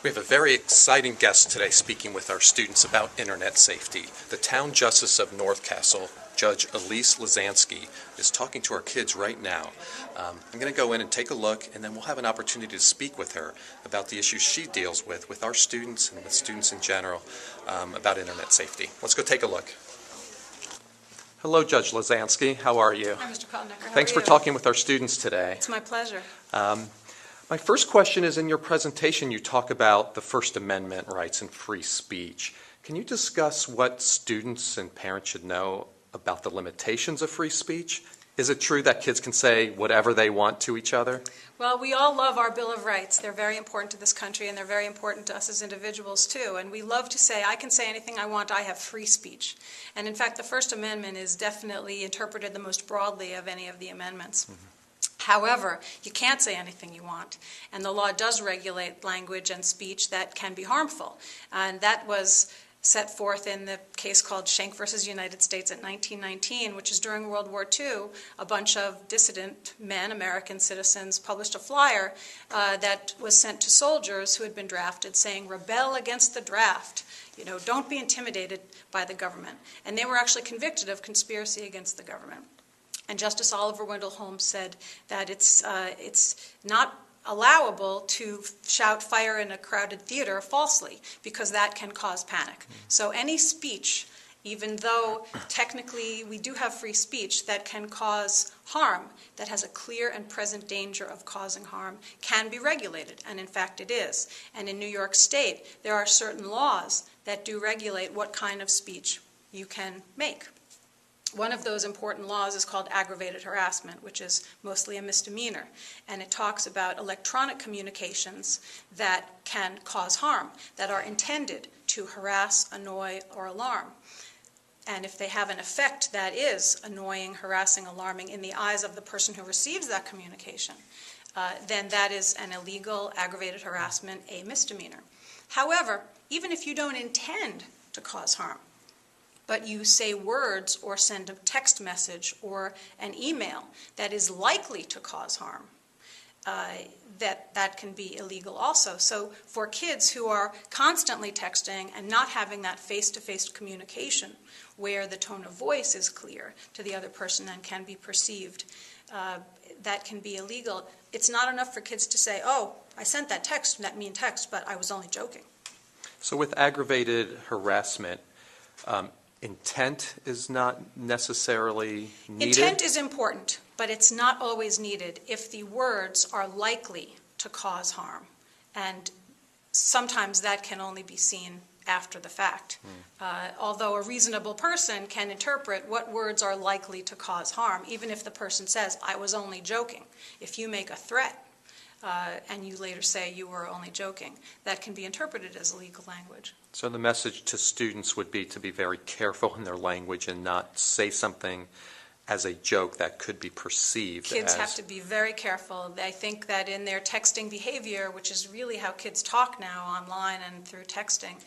We have a very exciting guest today speaking with our students about internet safety. The Town Justice of North Castle, Judge Elyse Lazansky, is talking to our kids right now. I'm going to go in and take a look, and then we'll have an opportunity to speak with her about the issues she deals with our students and with students in general about internet safety. Let's go take a look. Hello, Judge Lazansky. How are you? Hi, Mr. Kotnecker. Thanks for talking with our students today. It's my pleasure. My first question is, in your presentation you talk about the First Amendment rights and free speech. Can you discuss what students and parents should know about the limitations of free speech? Is it true that kids can say whatever they want to each other? Well, we all love our Bill of Rights. They're very important to this country, and they're very important to us as individuals, too. And we love to say, I can say anything I want, I have free speech. And in fact, the First Amendment is definitely interpreted the most broadly of any of the amendments. Mm-hmm. However, you can't say anything you want, and the law does regulate language and speech that can be harmful. And that was set forth in the case called Schenck versus United States in 1919, which is during World War II. A bunch of dissident men, American citizens, published a flyer that was sent to soldiers who had been drafted saying, "Rebel against the draft. You know, don't be intimidated by the government." And they were actually convicted of conspiracy against the government. And Justice Oliver Wendell Holmes said that it's not allowable to shout fire in a crowded theater falsely, because that can cause panic. So any speech, even though technically we do have free speech, that can cause harm, that has a clear and present danger of causing harm, can be regulated, and in fact it is. And in New York State, there are certain laws that do regulate what kind of speech you can make. One of those important laws is called aggravated harassment, which is mostly a misdemeanor. And it talks about electronic communications that can cause harm, that are intended to harass, annoy, or alarm. And if they have an effect that is annoying, harassing, alarming in the eyes of the person who receives that communication, then that is an illegal aggravated harassment, a misdemeanor. However, even if you don't intend to cause harm, but you say words or send a text message or an email that is likely to cause harm, that can be illegal also. So for kids who are constantly texting and not having that face-to-face communication where the tone of voice is clear to the other person and can be perceived, that can be illegal. It's not enough for kids to say, "Oh, I sent that text, that mean text, but I was only joking." So with aggravated harassment, intent is not necessarily needed? Intent is important, but it's not always needed if the words are likely to cause harm. And sometimes that can only be seen after the fact. Although a reasonable person can interpret what words are likely to cause harm, even if the person says, "I was only joking." If you make a threat and you later say you were only joking, that can be interpreted as legal language. So the message to students would be to be very careful in their language and not say something as a joke that could be perceived Kids as... have to be very careful. I think that in their texting behavior, which is really how kids talk now online and through texting,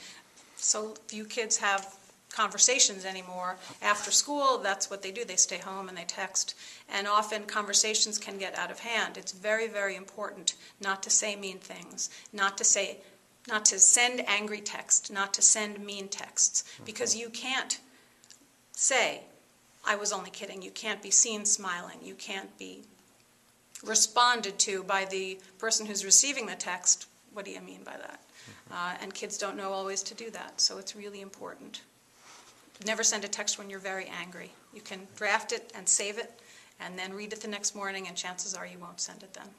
so few kids have conversations anymore. After school, that's what they do. They stay home and they text. And often conversations can get out of hand. It's very, very important not to say mean things, not to send angry text, not to send mean texts, because you can't say, "I was only kidding." You can't be seen smiling. You can't be responded to by the person who's receiving the text. What do you mean by that? And kids don't know always to do that, so it's really important. Never send a text when you're very angry. You can draft it and save it, and then read it the next morning, and chances are you won't send it then.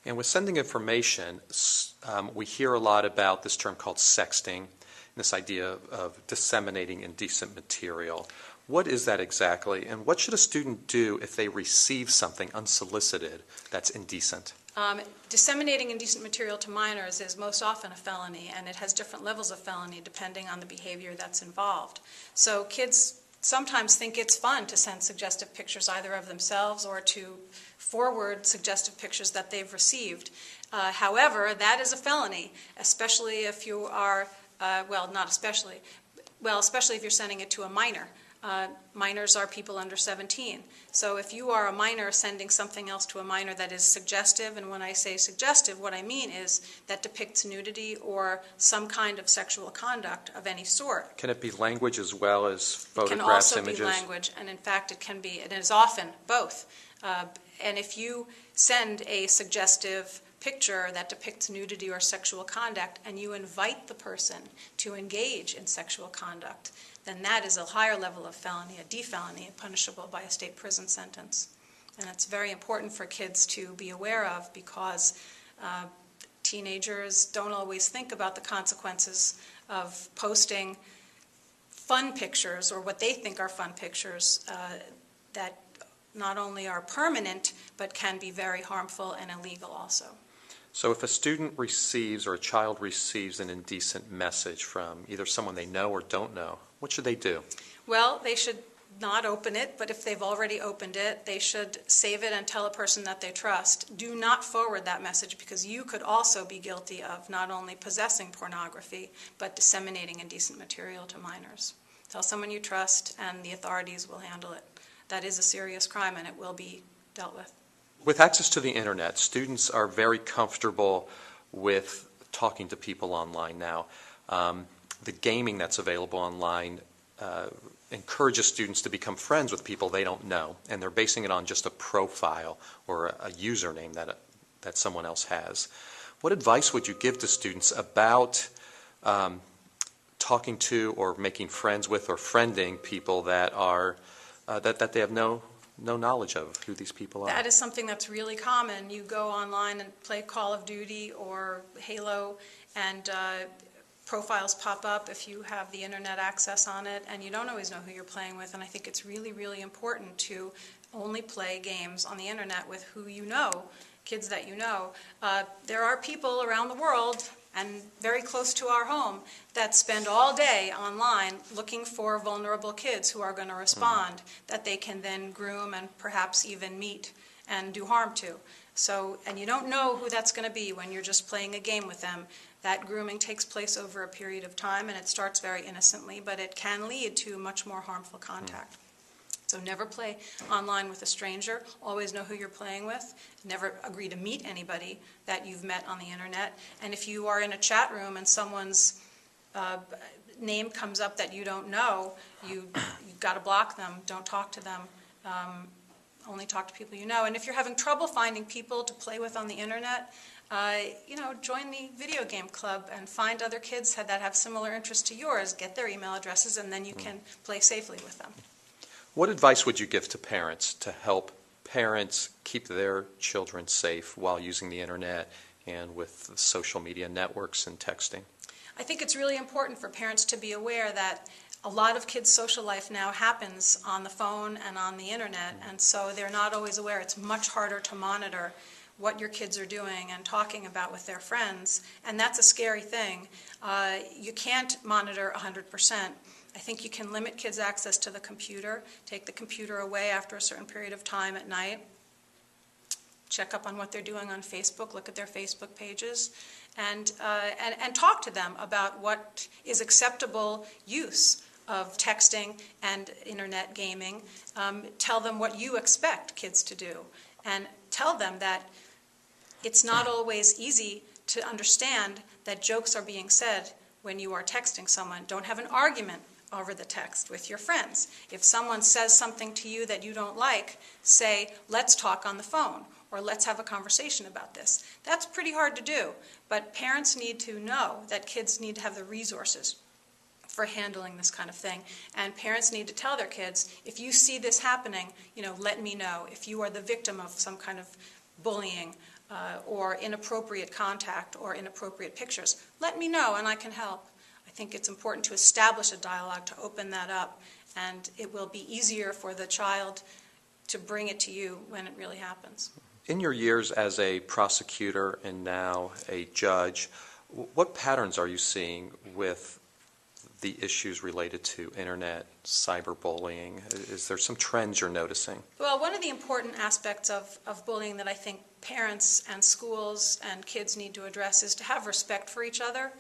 And with sending information, we hear a lot about this term called sexting, this idea of disseminating indecent material. What is that exactly, and what should a student do if they receive something unsolicited that's indecent? Disseminating indecent material to minors is most often a felony, and it has different levels of felony depending on the behavior that's involved. So kids sometimes think it's fun to send suggestive pictures either of themselves or to forward suggestive pictures that they've received. However, that is a felony, especially if you are, especially if you're sending it to a minor. Minors are people under 17. So if you are a minor sending something else to a minor that is suggestive, and when I say suggestive, what I mean is that depicts nudity or some kind of sexual conduct of any sort. Can it be language as well as photographs, It can also images? be language, and in fact it can be, it is often both. And if you send a suggestive picture that depicts nudity or sexual conduct and you invite the person to engage in sexual conduct, then that is a higher level of felony, a D felony, punishable by a state prison sentence. And it's very important for kids to be aware of, because teenagers don't always think about the consequences of posting fun pictures, or what they think are fun pictures, that not only are permanent but can be very harmful and illegal also. So if a student receives, or a child receives, an indecent message from either someone they know or don't know, what should they do? Well, they should not open it, but if they've already opened it, they should save it and tell a person that they trust. Do not forward that message, because you could also be guilty of not only possessing pornography, but disseminating indecent material to minors. Tell someone you trust, and the authorities will handle it. That is a serious crime, and it will be dealt with. With access to the internet, students are very comfortable with talking to people online now. The gaming that's available online encourages students to become friends with people they don't know, and they're basing it on just a profile or a username that someone else has. What advice would you give to students about talking to or making friends with or friending people that are that they have no knowledge of who these people are? That is something that's really common. You go online and play Call of Duty or Halo, and profiles pop up if you have the internet access on it, and you don't always know who you're playing with. And I think it's really, really important to only play games on the internet with who you know, kids that you know. There are people around the world, and very close to our home, that spend all day online looking for vulnerable kids who are going to respond, that they can then groom and perhaps even meet and do harm to. So, and you don't know who that's going to be when you're just playing a game with them. That grooming takes place over a period of time, and it starts very innocently, but it can lead to much more harmful contact. So never play online with a stranger. Always know who you're playing with. Never agree to meet anybody that you've met on the internet. And if you are in a chat room and someone's name comes up that you don't know, you've got to block them. Don't talk to them. Only talk to people you know. And if you're having trouble finding people to play with on the internet, join the video game club and find other kids that have similar interests to yours. Get their email addresses, and then you can play safely with them. What advice would you give to parents to help parents keep their children safe while using the internet and with social media networks and texting? I think it's really important for parents to be aware that a lot of kids' social life now happens on the phone and on the internet, and so they're not always aware. It's much harder to monitor what your kids are doing and talking about with their friends, and that's a scary thing. You can't monitor 100%. I think you can limit kids' access to the computer, take the computer away after a certain period of time at night, check up on what they're doing on Facebook, look at their Facebook pages, and talk to them about what is acceptable use of texting and internet gaming. Tell them what you expect kids to do, and tell them that it's not always easy to understand that jokes are being said when you are texting someone. Don't have an argument over the text with your friends. If someone says something to you that you don't like, say, let's talk on the phone, or let's have a conversation about this. That's pretty hard to do, but parents need to know that kids need to have the resources for handling this kind of thing, and parents need to tell their kids, if you see this happening, let me know. If you are the victim of some kind of bullying or inappropriate contact or inappropriate pictures, let me know and I can help. I think it's important to establish a dialogue, to open that up, and it will be easier for the child to bring it to you when it really happens. In your years as a prosecutor and now a judge, what patterns are you seeing with the issues related to internet, cyberbullying? Is there some trends you're noticing? Well, one of the important aspects of bullying that I think parents and schools and kids need to address is to have respect for each other.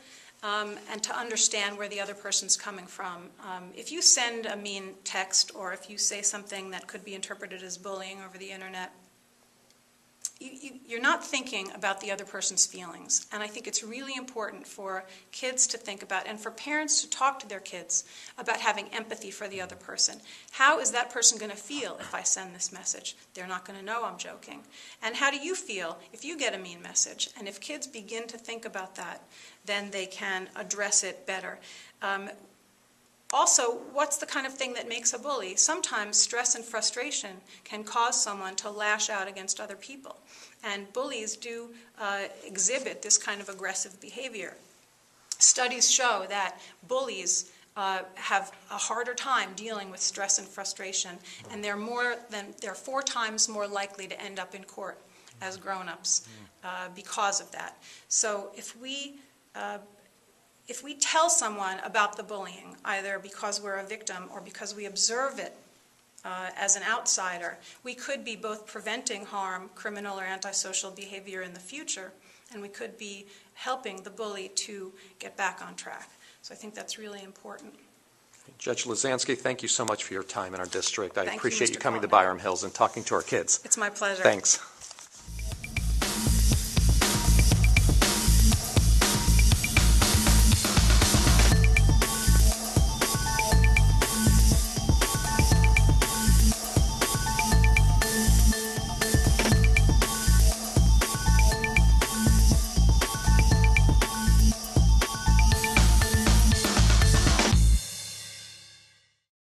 and to understand where the other person's coming from. If you send a mean text or if you say something that could be interpreted as bullying over the internet, you're not thinking about the other person's feelings. And I think it's really important for kids to think about, and for parents to talk to their kids about having empathy for the other person. How is that person going to feel if I send this message? They're not going to know I'm joking. And how do you feel if you get a mean message? And if kids begin to think about that, then they can address it better. Also, what's the kind of thing that makes a bully? Sometimes stress and frustration can cause someone to lash out against other people. And bullies do exhibit this kind of aggressive behavior. Studies show that bullies have a harder time dealing with stress and frustration, and they're 4 times more likely to end up in court as grown-ups because of that. So if we tell someone about the bullying, either because we're a victim or because we observe it as an outsider, we could be both preventing harm, criminal or antisocial behavior in the future, and we could be helping the bully to get back on track. So I think that's really important. Judge Lazansky, thank you so much for your time in our district. I Thank you, appreciate Mr. you coming to Faulkner. Byram Hills and talking to our kids. It's my pleasure. Thanks.